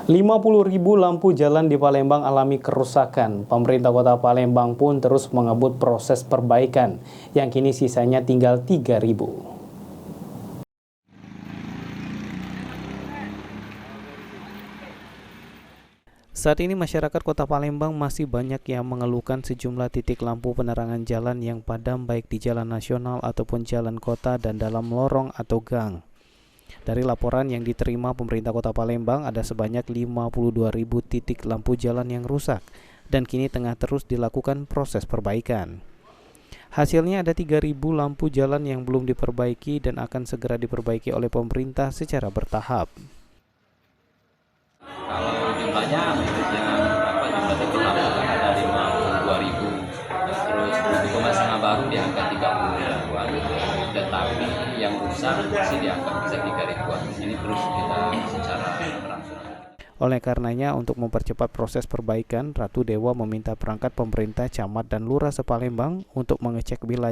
50.000 lampu jalan di Palembang alami kerusakan. Pemerintah Kota Palembang pun terus mengebut proses perbaikan, yang kini sisanya tinggal 3.000. Saat ini masyarakat Kota Palembang masih banyak yang mengeluhkan sejumlah titik lampu penerangan jalan yang padam baik di jalan nasional ataupun jalan kota dan dalam lorong atau gang. Dari laporan yang diterima pemerintah Kota Palembang, ada sebanyak 52.000 titik lampu jalan yang rusak dan kini tengah terus dilakukan proses perbaikan. Hasilnya ada 3.000 lampu jalan yang belum diperbaiki dan akan segera diperbaiki oleh pemerintah secara bertahap. Kalau jumlahnya jumlah titik lampu kan ada 52.000, terus untuk pemasangan baru di angka 30.000-an, tetapi yang rusak masih di angka bisa 3.000-an. Ini terus kita secara berangsur. Oleh karenanya, untuk mempercepat proses perbaikan, Ratu Dewa meminta perangkat pemerintah, camat dan lurah se-Palembang untuk mengecek wilayah